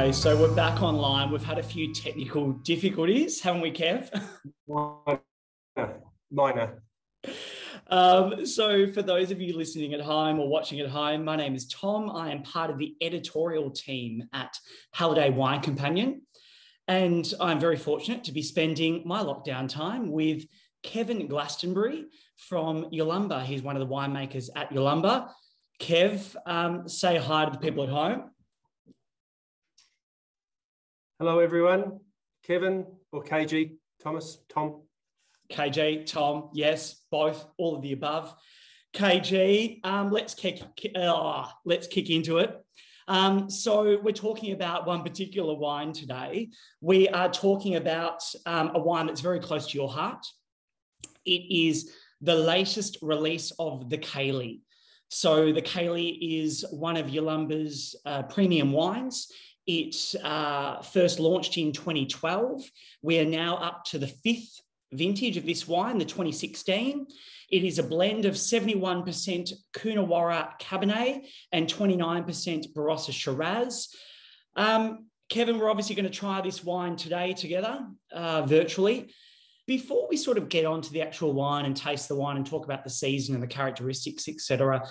Okay, so we're back online. We've had a few technical difficulties, haven't we, Kev? Minor. So for those of you listening at home or watching at home, my name is Tom. I am part of the editorial team at Halliday Wine Companion, and I'm very fortunate to be spending my lockdown time with Kevin Glastonbury from Yalumba. He's one of the winemakers at Yalumba. Kev, say hi to the people at home. Hello, everyone. Kevin or KG, Tom. KG, Tom, yes, both, all of the above. KG, let's kick into it. So we're talking about one particular wine today. We are talking about a wine that's very close to your heart. It is the latest release of the Caley. So the Caley is one of Yalumba's premium wines. It first launched in 2012. We are now up to the fifth vintage of this wine, the 2016. It is a blend of 71% Coonawarra Cabernet and 29% Barossa Shiraz. Kevin, we're obviously going to try this wine today together virtually. Before we sort of get on to the actual wine and taste the wine and talk about the season and the characteristics, etc.,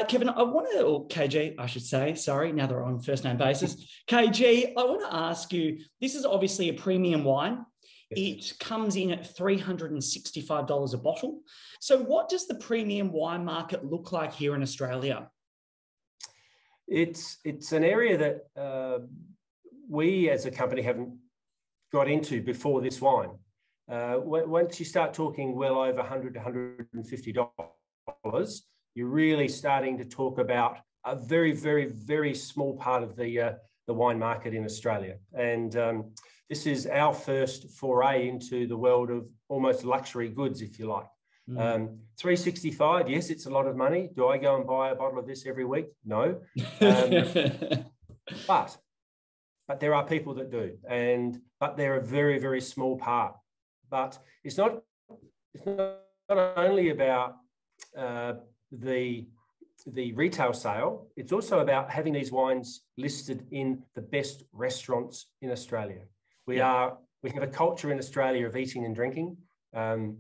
Kevin, I want to, or KG, I should say, sorry, now they're on first name basis. KG, I want to ask you, this is obviously a premium wine. It comes in at $365 a bottle. So what does the premium wine market look like here in Australia? It's an area that we as a company haven't got into before this wine. Once you start talking well over $100 to $150, you're really starting to talk about a very, very, very small part of the wine market in Australia. And this is our first foray into the world of almost luxury goods, if you like. $365, yes, it's a lot of money. Do I go and buy a bottle of this every week? No. But there are people that do, but they're a very, very small part. But it's not only about the retail sale, it's also about having these wines listed in the best restaurants in Australia. We have a culture in Australia of eating and drinking, and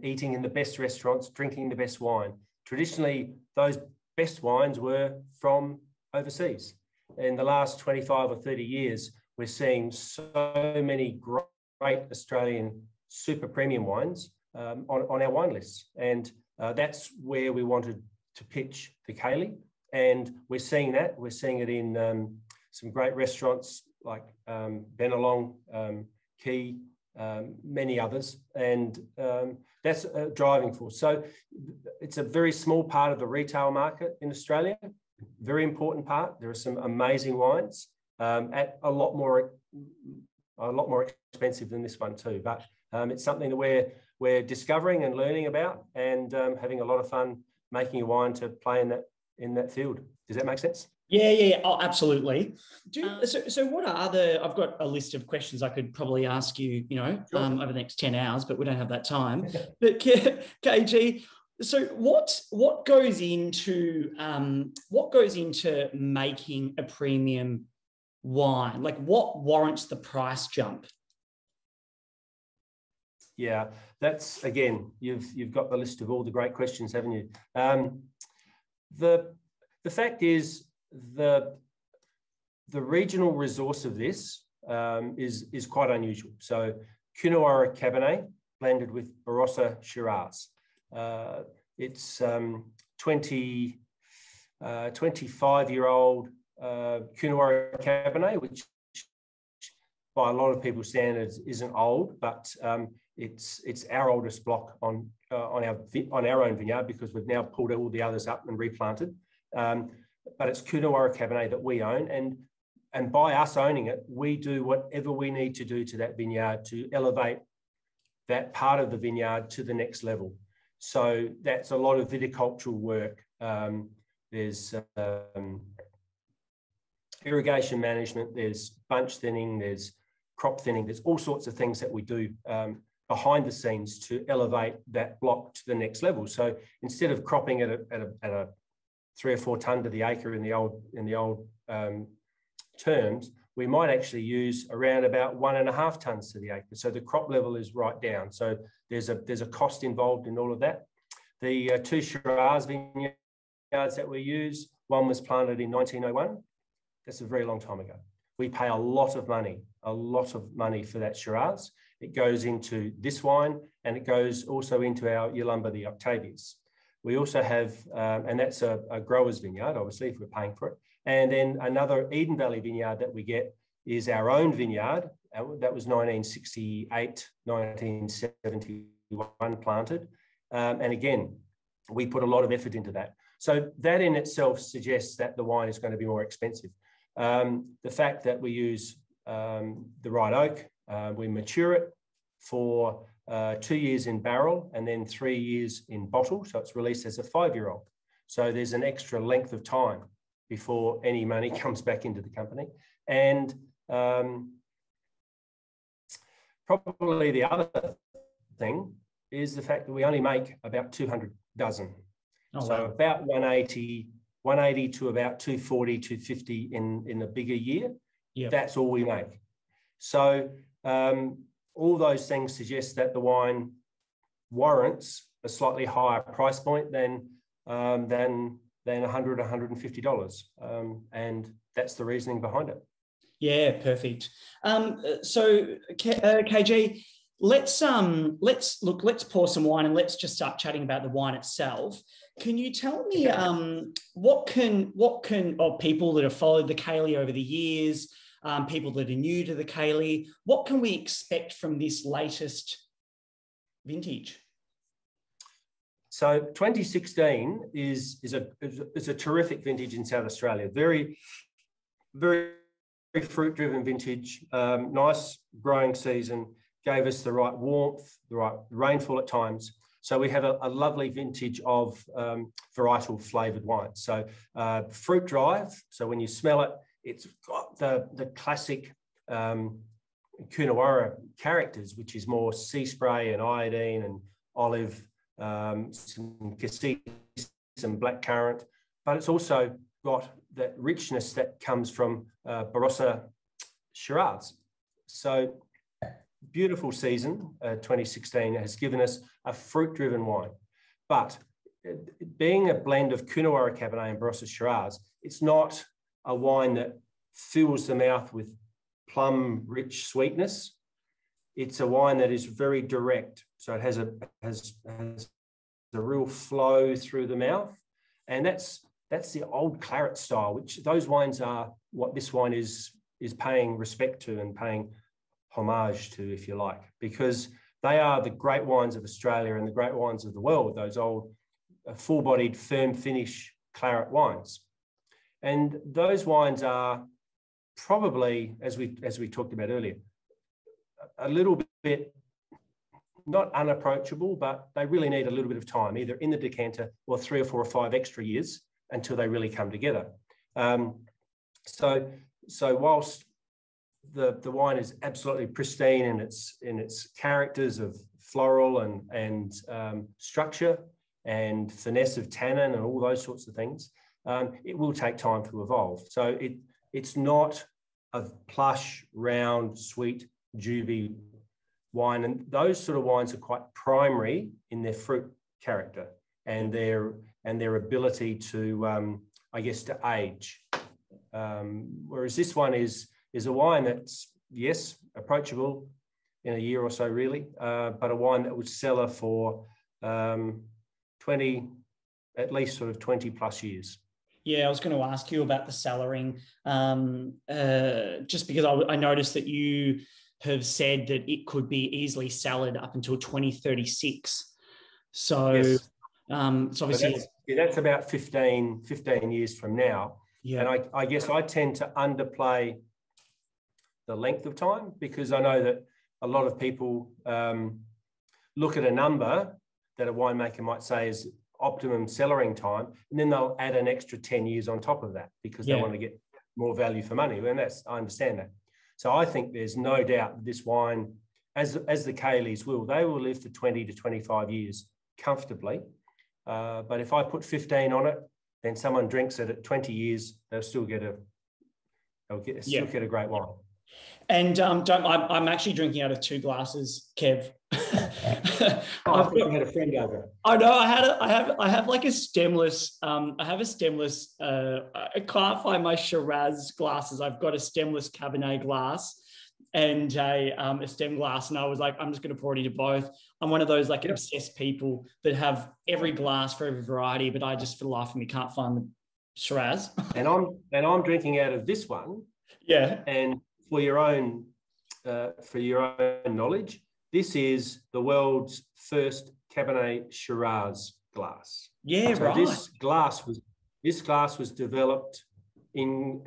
eating in the best restaurants, drinking the best wine. Traditionally, those best wines were from overseas. In the last 25 or 30 years, we're seeing so many great Australian super premium wines on our wine lists. And that's where we wanted to pitch the Caley. And we're seeing that. We're seeing it in some great restaurants like Benelong, Key, many others. And that's a driving force. So it's a very small part of the retail market in Australia, very important part. There are some amazing wines at a lot more expensive than this one too. But it's something that we're discovering and learning about, and having a lot of fun making a wine to play in that field. Does that make sense? Yeah. Oh, absolutely. So what are I've got a list of questions I could probably ask you, sure, over the next 10 hours, but we don't have that time. But KG, so what goes into making a premium wine? Like, what warrants the price jump? Yeah, that's, again, you've got the list of all the great questions, haven't you? The fact is, the regional resource of this is quite unusual. So Coonawarra Cabernet blended with Barossa Shiraz. It's 25-year-old Coonawarra Cabernet, which by a lot of people's standards isn't old, but it's our oldest block on our own vineyard, because we've now pulled all the others up and replanted. But it's Coonawarra Cabernet that we own, and by us owning it, we do whatever we need to do to that vineyard to elevate that part of the vineyard to the next level. So that's a lot of viticultural work. There's irrigation management, there's bunch thinning, there's crop thinning, there's all sorts of things that we do behind the scenes to elevate that block to the next level. So instead of cropping at a 3 or 4 tonne to the acre in the old terms, we might actually use around about 1.5 tonnes to the acre. So the crop level is right down. So there's a cost involved in all of that. The 2 Shiraz vineyards that we use, one was planted in 1901. That's a very long time ago. We pay a lot of money for that Shiraz. It goes into this wine, and it goes also into our Yalumba, the Octavius. We also have, and that's a grower's vineyard, obviously, if we're paying for it. And then another Eden Valley vineyard that we get is our own vineyard. That was 1968, 1971 planted. And again, we put a lot of effort into that. So that in itself suggests that the wine is going to be more expensive. The fact that we use the right oak, we mature it for 2 years in barrel and then 3 years in bottle. So it's released as a 5-year-old. So there's an extra length of time before any money comes back into the company. And probably the other thing is the fact that we only make about 200 dozen. Oh, so wow. About 180 to about 240, 250 in a bigger year. Yep. That's all we make. So all those things suggest that the wine warrants a slightly higher price point than $100, $150. And that's the reasoning behind it. Yeah, perfect. So KG, let's pour some wine and let's just start chatting about the wine itself. Can you tell me what can people that have followed the Caley over the years, people that are new to the Caley, what can we expect from this latest vintage? So 2016 is a terrific vintage in South Australia. Very, very fruit-driven vintage, nice growing season, gave us the right warmth, the right rainfall at times. So we have a lovely vintage of varietal flavoured wines. So fruit drive, so when you smell it, it's got the classic Coonawarra characters, which is more sea spray and iodine and olive, some cassis, some blackcurrant, but it's also got that richness that comes from Barossa Shiraz. So beautiful season, 2016 has given us a fruit-driven wine. But being a blend of Coonawarra Cabernet and Barossa Shiraz, it's not a wine that fills the mouth with plum-rich sweetness. It's a wine that is very direct. So it has a real flow through the mouth. And that's the old claret style, which those wines are what this wine is paying respect to and paying homage to, if you like, because they are the great wines of Australia and the great wines of the world, those old full-bodied, firm finish claret wines. And those wines are probably, as we talked about earlier, a little bit not unapproachable, but they really need a little bit of time, either in the decanter or 3 or 4 or 5 extra years until they really come together. So whilst the wine is absolutely pristine in its characters of floral and structure and finesse of tannin and all those sorts of things, it will take time to evolve. So it's not a plush, round, sweet, juvie wine, and those sort of wines are quite primary in their fruit character and their ability to, I guess, to age. Whereas this one is a wine that's, yes, approachable in a year or so, really, but a wine that would sell her for at least sort of 20 plus years. Yeah, I was going to ask you about the cellaring, just because I noticed that you have said that it could be easily cellared up until 2036. So, yes. It's obviously... that's about 15 years from now. Yeah. And I guess I tend to underplay the length of time because I know that a lot of people look at a number that a winemaker might say is optimum cellaring time, and then they'll add an extra 10 years on top of that because they want to get more value for money. And I understand that. So I think there's no doubt that this wine, as the Caleys they will live for 20 to 25 years comfortably. But if I put 15 on it, then someone drinks it at 20 years, they'll still get still get a great wine. And I'm actually drinking out of 2 glasses, Kev. I thought you had a friend over. I know I have like a stemless. I have a stemless. I can't find my Shiraz glasses. I've got a stemless Cabernet glass and a stem glass, and I was like, I'm just going to pour it into both. I'm one of those like obsessed people that have every glass for every variety, but I just for the life of me can't find the Shiraz. And I'm drinking out of this one. Yeah. And for your own knowledge, this is the world's first Cabernet Shiraz glass. Yeah, so right. This glass was developed in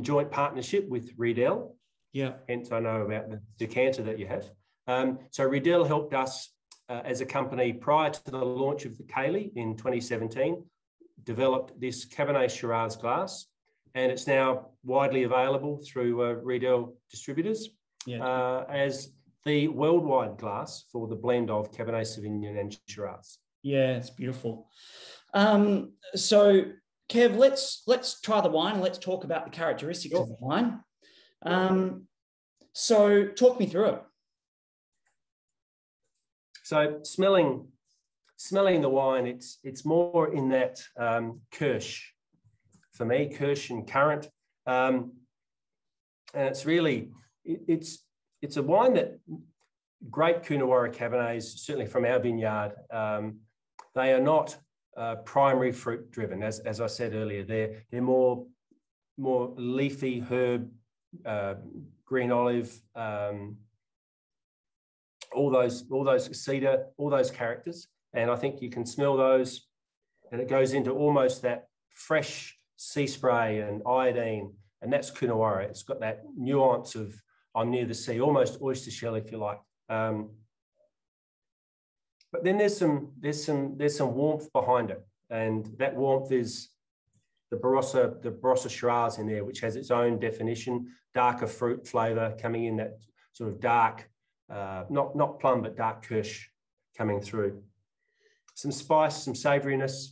joint partnership with Riedel. Yeah. Hence, I know about the decanter that you have. So Riedel helped us as a company prior to the launch of the Caley in 2017, developed this Cabernet Shiraz glass. And it's now widely available through Riedel distributors as the worldwide glass for the blend of Cabernet Sauvignon and Shiraz. Yeah, it's beautiful. So, Kev, let's try the wine and let's talk about the characteristics of the wine. So, talk me through it. So, smelling the wine, it's more in that Kirsch. For me, Kirsch and currant, and it's really it's a wine that great Coonawarra Cabernets, certainly from our vineyard, they are not primary fruit driven, as I said earlier. They're more leafy herb, green olive, all those cedar, all those characters, and I think you can smell those, and it goes into almost that fresh sea spray and iodine, and that's Coonawarra. It's got that nuance of I'm near the sea, almost oyster shell, if you like. But then there's some warmth behind it, and that warmth is the Barossa Shiraz in there, which has its own definition, darker fruit flavour coming in, that sort of dark, not plum but dark Kirsch coming through. Some spice, some savouriness.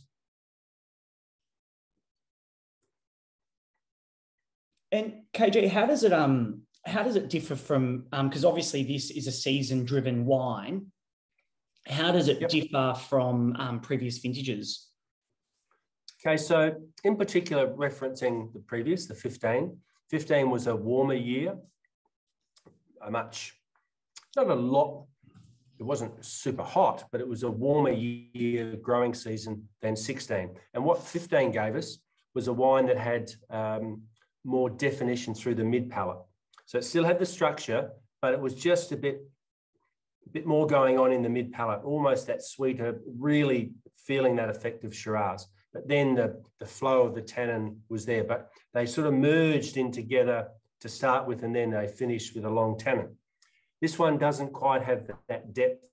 And KJ, how does it differ from, because obviously this is a season-driven wine. How does it differ from previous vintages? Okay, so in particular, referencing the previous, the 15 was a warmer year, not a lot, it wasn't super hot, but it was a warmer year growing season than 16. And what 15 gave us was a wine that had more definition through the mid palate. So it still had the structure, but it was just a bit more going on in the mid palate, almost that sweeter, really feeling that effect of Shiraz. But then the flow of the tannin was there, but they sort of merged in together to start with, and then they finished with a long tannin. This one doesn't quite have that depth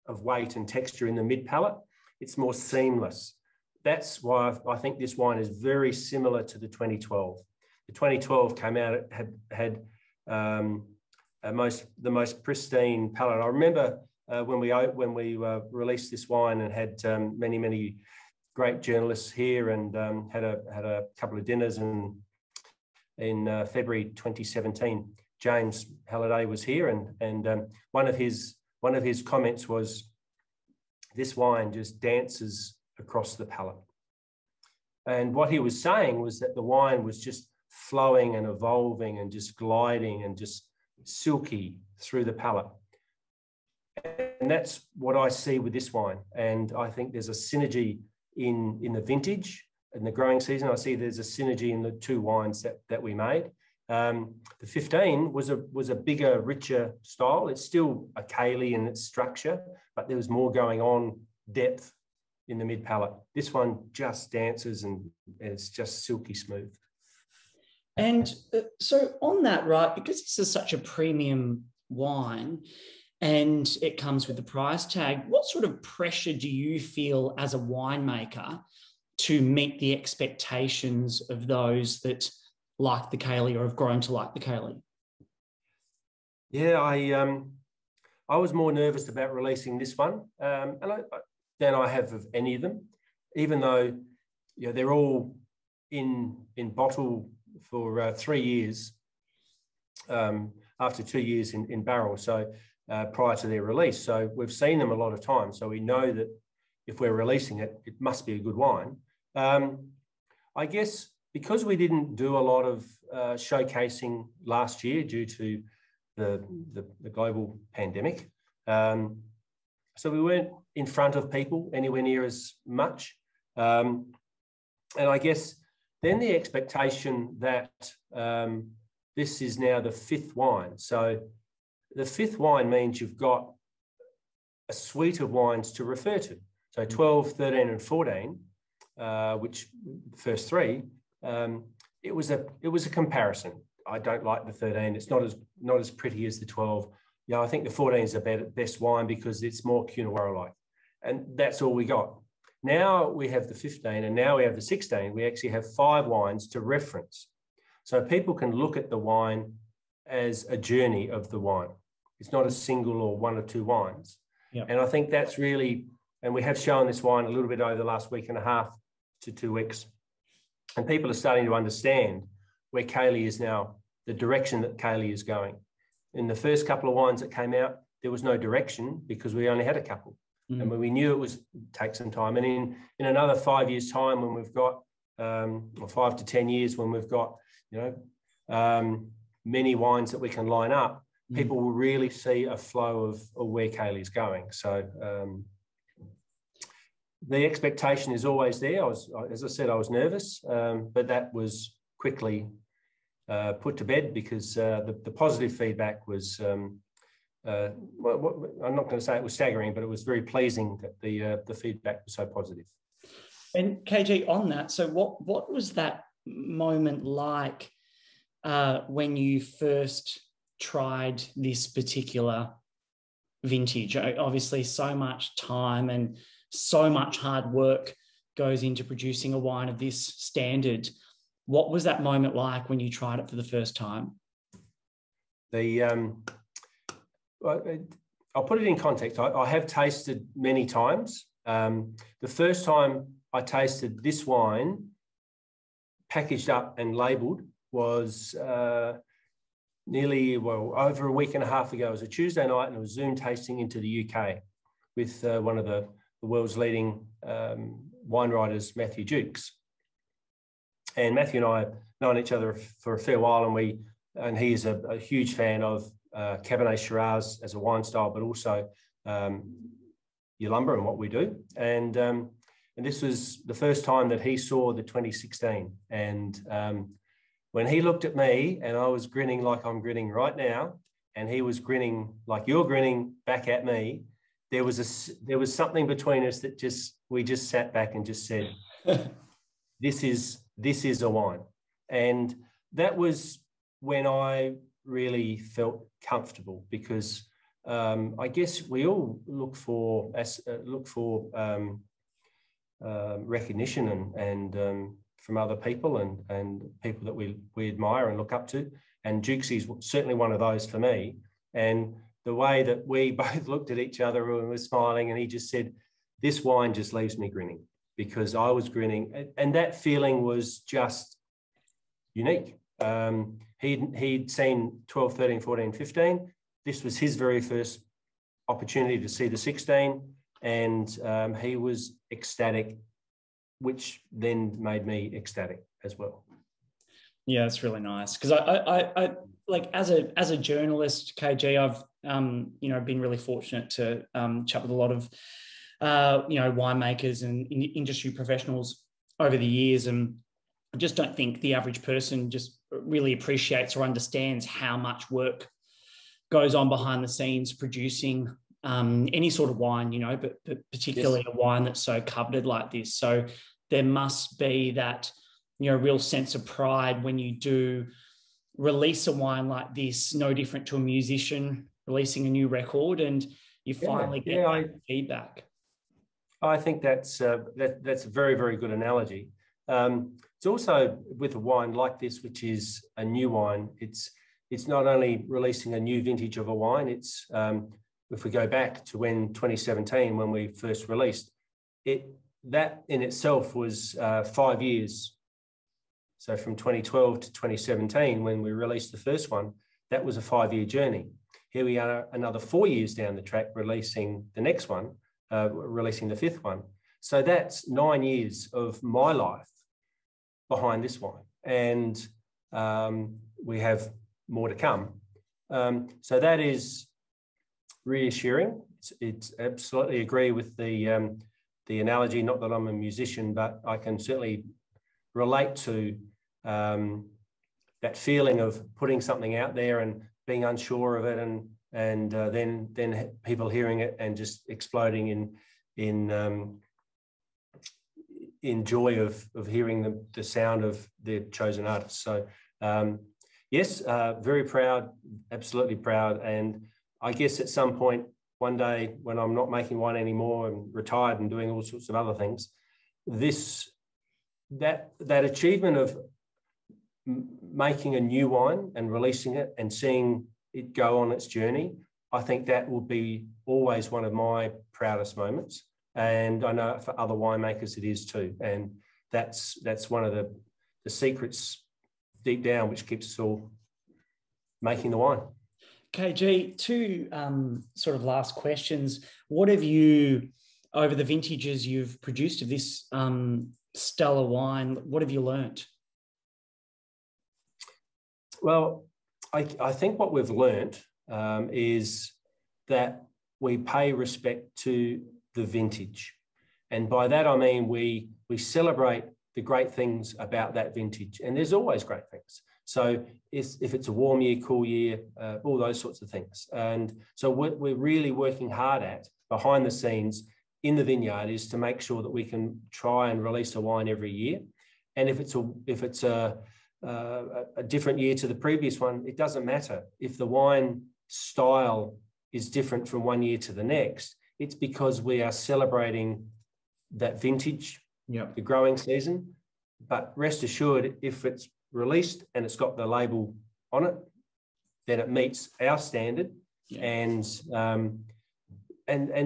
of weight and texture in the mid palate. It's more seamless. That's why I think this wine is very similar to the 2012. The 2012 came out, it had the most pristine palate. I remember when we released this wine and had many great journalists here, and had a couple of dinners, and in February 2017, James Halliday was here, and one of his comments was, "This wine just dances across the palate." And what he was saying was that the wine was just flowing and evolving and just gliding and just silky through the palate. And that's what I see with this wine. And I think there's a synergy in the vintage and the growing season. I see there's a synergy in the two wines that we made. The 15 was a bigger, richer style. It's still a Caley in its structure, but there was more going on, depth in the mid palate. This one just dances and it's just silky smooth. And so on that, right, because this is such a premium wine and it comes with the price tag, what sort of pressure do you feel as a winemaker to meet the expectations of those that like the Caley or have grown to like the Caley? Yeah, I was more nervous about releasing this one than I have of any of them, even though they're all in bottle for 3 years after 2 years in barrel, so prior to their release. So we've seen them a lot of times, so we know that if we're releasing it, it must be a good wine. I guess because we didn't do a lot of showcasing last year due to the global pandemic, so we weren't in front of people anywhere near as much. And I guess then the expectation that this is now the 5th wine. So the 5th wine means you've got a suite of wines to refer to. So 12, 13 and 14, which the first 3, it was a comparison. I don't like the 13. It's not as pretty as the 12. You know, I think the 14 is the best wine because it's more Coonawarra-like. And that's all we got. Now we have the 15 and now we have the 16. We actually have 5 wines to reference. So people can look at the wine as a journey of the wine. It's not a single or 1 or 2 wines. Yep. And I think that's really, and we have shown this wine a little bit over the last week and a half to 2 weeks. And people are starting to understand where Caley is now, the direction that Caley is going. In the first couple of wines that came out, there was no direction because we only had a couple. Mm. And when we knew it was take some time. And in another 5 years' time, when we've got, or 5 to 10 years, when we've got, many wines that we can line up, people will really see a flow of where Caley's going. So the expectation is always there. As I said, I was nervous, but that was quickly put to bed because the positive feedback was, I'm not going to say it was staggering, but it was very pleasing that the feedback was so positive. And KG, on that, so what was that moment like when you first tried this particular vintage? Obviously, so much time and so much hard work goes into producing a wine of this standard. What was that moment like when you tried it for the first time? I'll put it in context. I have tasted many times. The first time I tasted this wine, packaged up and labelled, was over a week and a half ago. It was a Tuesday night and it was Zoom tasting into the UK with one of the world's leading wine writers, Matthew Jukes. And Matthew and I have known each other for a fair while, and he is a huge fan of Cabernet Shiraz as a wine style, but also Yalumba and what we do. And this was the first time that he saw the 2016. And when he looked at me, and I was grinning like I'm grinning right now, and he was grinning like you're grinning back at me, there was something between us that we just sat back and just said, this is a wine. And that was when I really felt comfortable, because I guess we all look for recognition and from other people and people that we admire and look up to. And Jukesy's certainly one of those for me. And the way that we both looked at each other and were smiling, and he just said, this wine just leaves me grinning, because I was grinning. And that feeling was just unique. He'd seen 12, 13, 14, 15. This was his very first opportunity to see the 16. And he was ecstatic, which then made me ecstatic as well. Yeah, it's really nice, because I like as a journalist, KG, I've been really fortunate to chat with a lot of winemakers and industry professionals over the years, and I just don't think the average person just really appreciates or understands how much work goes on behind the scenes producing any sort of wine, but particularly yes, a wine that's so coveted like this. So there must be that, real sense of pride when you do release a wine like this, no different to a musician releasing a new record, and you finally get that feedback. I think that's a very, very good analogy. It's also with a wine like this, which is a new wine, it's not only releasing a new vintage of a wine, it's if we go back to 2017, when we first released it, that in itself was 5 years So from 2012 to 2017, when we released the first one, that was a 5-year journey. Here we are another 4 years down the track, releasing the next one, releasing the 5th one. So that's 9 years of my life behind this wine. And we have more to come. So that is reassuring. It's absolutely agree with the analogy, not that I'm a musician, but I can certainly relate to that feeling of putting something out there and being unsure of it, and then people hearing it and just exploding in joy of hearing the sound of their chosen artist. So yes, very proud, absolutely proud. And I guess at some point one day when I'm not making wine anymore and retired and doing all sorts of other things, that achievement of making a new wine and releasing it and seeing it go on its journey, I think that will be always one of my proudest moments. And I know for other winemakers it is too. And that's one of the secrets deep down which keeps us all making the wine. KG, two sort of last questions. What have you, over the vintages you've produced of this stellar wine, what have you learnt? Well, I think what we've learnt is that we pay respect to the vintage. And by that, I mean we celebrate the great things about that vintage. And there's always great things. So if it's a warm year, cool year, all those sorts of things. And so what we're really working hard at behind the scenes in the vineyard is to make sure that we can try and release a wine every year. And if it's a different year to the previous one, it doesn't matter. If the wine style is different from one year to the next, it's because we are celebrating that vintage, the growing season. But rest assured, if it's released and it's got the label on it, then it meets our standard. And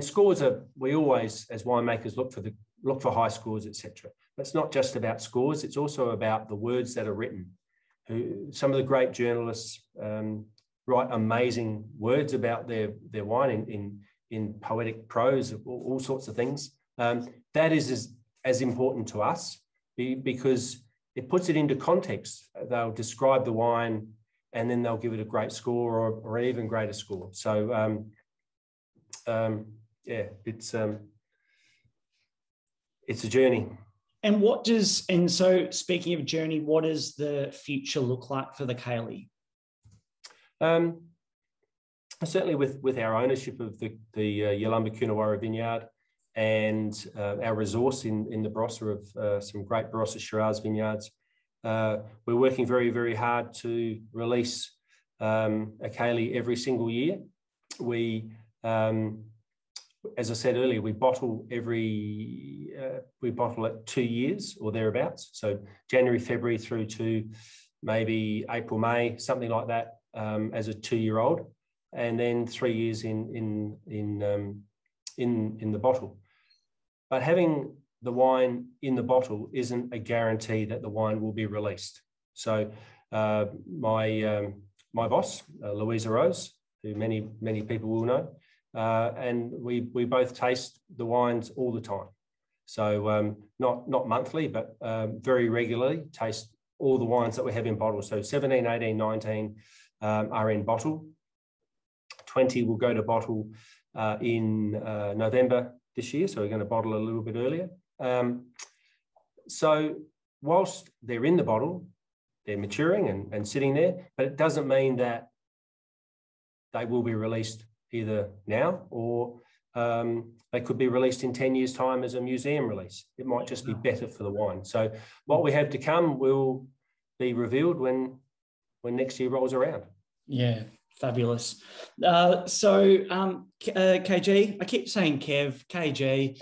scores are, we always as winemakers look for high scores, etc. But it's not just about scores; it's also about the words that are written. Some of the great journalists write amazing words about their wine in poetic prose, all sorts of things. That is as important to us because it puts it into context. They'll describe the wine and then they'll give it a great score or an even greater score. So it's a journey. And so speaking of journey, what does the future look like for the Caley? Certainly with our ownership of the Yalumba vineyard and our resource in the Barossa of some great Barossa Shiraz vineyards, we're working very, very hard to release a Caley every single year. We, as I said earlier, we bottle at 2 years or thereabouts. So January, February through to maybe April, May, something like that, as a 2-year-old, and then 3 years in the bottle. But having the wine in the bottle isn't a guarantee that the wine will be released. So my boss, Louisa Rose, who many people will know, and we both taste the wines all the time. So not monthly, but very regularly taste all the wines that we have in bottle. So 17, 18, 19 are in bottle. 20 will go to bottle in November this year. So we're going to bottle a little bit earlier. So whilst they're in the bottle, they're maturing and sitting there, but it doesn't mean that they will be released either now or they could be released in 10 years' time as a museum release. It might just be better for the wine. So what we have to come will be revealed when next year rolls around. Yeah, fabulous. KG, I keep saying Kev, KG.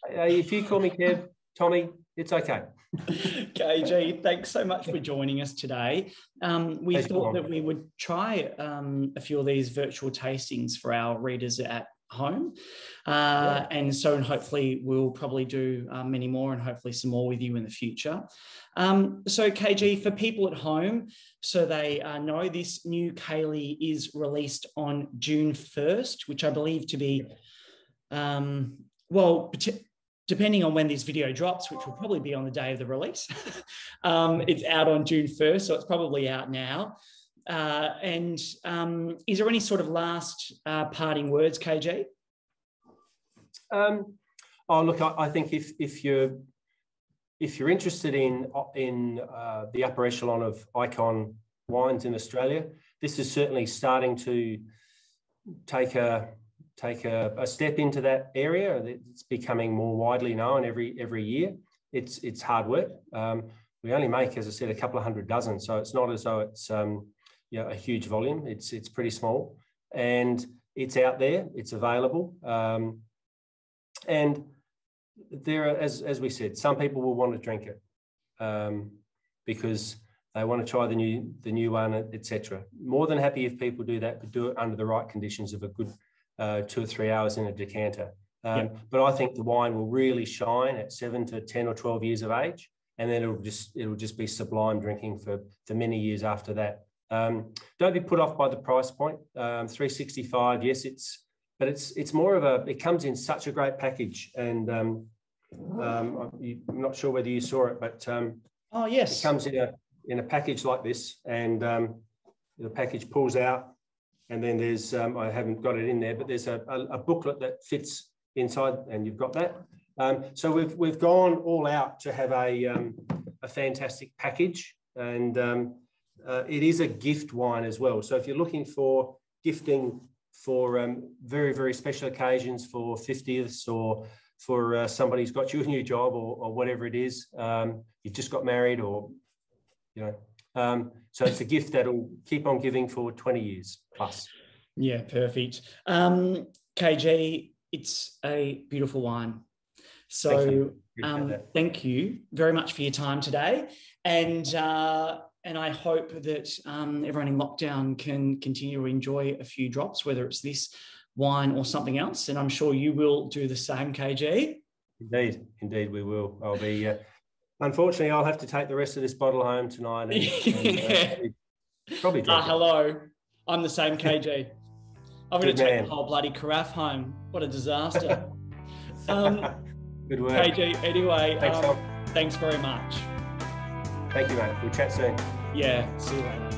If you call me Kev, Tommy, it's okay. KG, thanks so much for joining us today. We thought that we would try a few of these virtual tastings for our readers at home. And so hopefully we'll probably do many more, and hopefully some more with you in the future. So KG, for people at home, so they know, this new Caley is released on June 1st, which I believe to be, depending on when this video drops, which will probably be on the day of the release, it's out on June 1st, so it's probably out now. And is there any sort of last parting words, KG? Look, I think if you're interested in the upper echelon of icon wines in Australia, this is certainly starting to take a step into that area. It's becoming more widely known every year. It's hard work. We only make, as I said, a couple of 100 dozen, so it's not as though it's a huge volume. It's pretty small, and it's out there. It's available, and there are, as we said, some people will want to drink it because they want to try the new one, etc. More than happy if people do that, but do it under the right conditions of a good 2 or 3 hours in a decanter. But I think the wine will really shine at 7 to 10 or 12 years of age, and then it'll just be sublime drinking for many years after that. Don't be put off by the price point. $365, yes, it's more of it comes in such a great package, and I'm not sure whether you saw it, but oh yes, it comes in a package like this, and the package pulls out, and then there's I haven't got it in there, but there's a booklet that fits inside, and you've got that. So we've gone all out to have a fantastic package, and it is a gift wine as well. So if you're looking for gifting for very, very special occasions, for 50ths, or for somebody who's got you a new job, or whatever it is, you've just got married, or so it's a gift that'll keep on giving for 20 years plus. Yeah, perfect. KG, it's a beautiful wine. So thank you very much for your time today. And I hope that everyone in lockdown can continue to enjoy a few drops, whether it's this wine or something else. And I'm sure you will do the same, KG. Indeed we will. I'll be... unfortunately, I'll have to take the rest of this bottle home tonight and probably drink it. Hello, I'm the same, KG. I'm going to take the whole bloody carafe home. What a disaster. Good work. KG, anyway, thanks very much. Thank you, mate. We'll chat soon. Yeah, see you later.